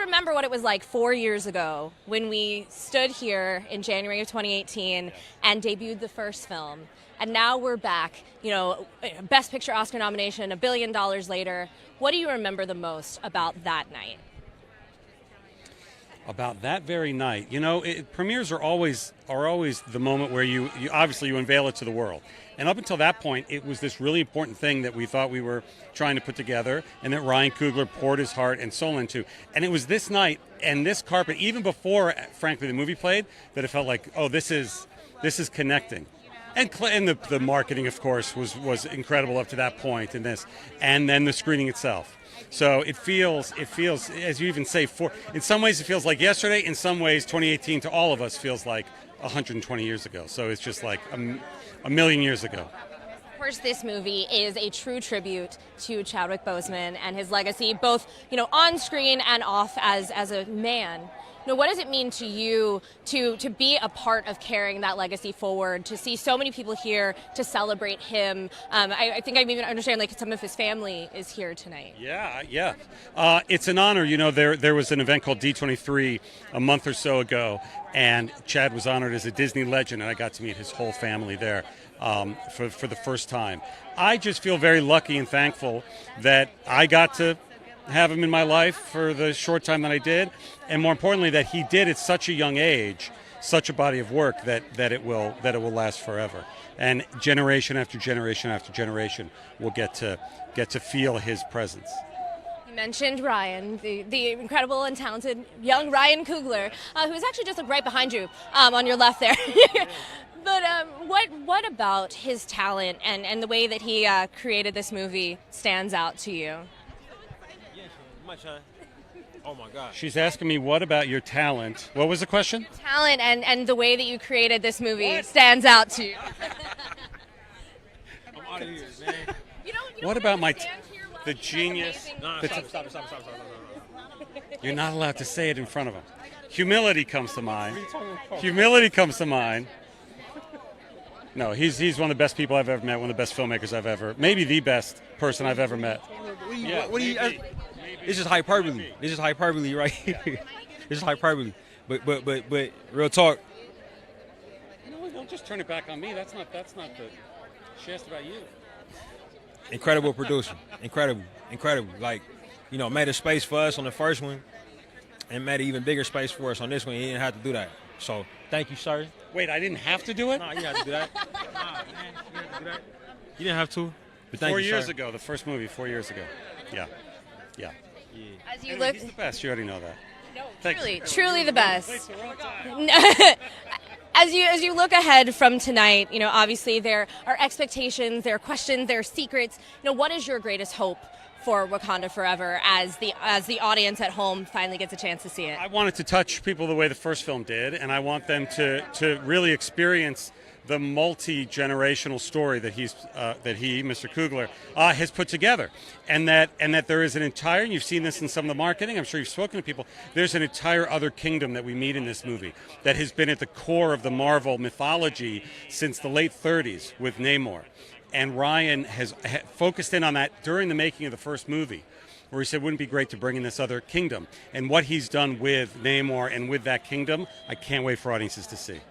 remember what it was like 4 years ago when we stood here in January of 2018 and debuted the first film. And now we're back, Best Picture Oscar nomination, $1 billion later. What do you remember the most about that night? About that very night, premieres are always the moment where you obviously you unveil it to the world. And up until that point, it was this really important thing that we thought we were trying to put together, and that Ryan Coogler poured his heart and soul into. And it was this night and this carpet, even before, frankly, the movie played, that it felt like, oh, this is connecting. And the marketing, of course, was incredible up to that point, and then the screening itself. So it feels, as you even say, in some ways it feels like yesterday. In some ways, 2018 to all of us feels like 120 years ago. So it's just like a million years ago. Of course, this movie is a true tribute to Chadwick Boseman and his legacy, both on screen and off as a man. What does it mean to you to be a part of carrying that legacy forward, to see so many people here to celebrate him? I think I even understand some of his family is here tonight. Yeah. It's an honor. There was an event called D23 a month or so ago, and Chad was honored as a Disney legend, and I got to meet his whole family there for the first time. I just feel very lucky and thankful that I got to have him in my life for the short time that I did, and more importantly that he did at such a young age, such a body of work that it will last forever, and generation after generation after generation will get to feel his presence. You mentioned Ryan, the incredible and talented young Ryan Coogler, who's actually just right behind you on your left there. But what about his talent and the way that he created this movie stands out to you? Oh my God. She's asking me, what about your talent? What was the question? Talent and the way that you created this movie stands out to you. I'm out of here, man. What about the genius? No, stop. You're not allowed to say it in front of him. Humility comes to mind. No, he's one of the best people I've ever met, one of the best filmmakers I've ever, maybe the best person I've ever met. It's just hyperbole. It's just hyperbole, right? It's just hyperbole. But real talk. No, don't just turn it back on me. That's not the. She asked about you. Incredible producer. Incredible. Made a space for us on the first one, and made an even bigger space for us on this one. He didn't have to do that. So thank you, sir. Wait, I didn't have to do it? No, you didn't have to do that. You didn't have to. But thank 4 you, years sir. ago, the first movie, 4 years ago. Yeah. As you Anyway, he's the best. You already know that. No, truly the best. As you look ahead from tonight, obviously there are expectations, there are questions, there are secrets. What is your greatest hope for Wakanda Forever as the audience at home finally gets a chance to see it? I wanted to touch people the way the first film did, and I want them to really experience the multi-generational story that Mr. Coogler, has put together, and that there is an entire, and you've seen this in some of the marketing, I'm sure you've spoken to people, there's an entire other kingdom that we meet in this movie that has been at the core of the Marvel mythology since the late 30s with Namor. And Ryan has focused in on that during the making of the first movie, where he said, wouldn't it be great to bring in this other kingdom? And what he's done with Namor and with that kingdom, I can't wait for audiences to see.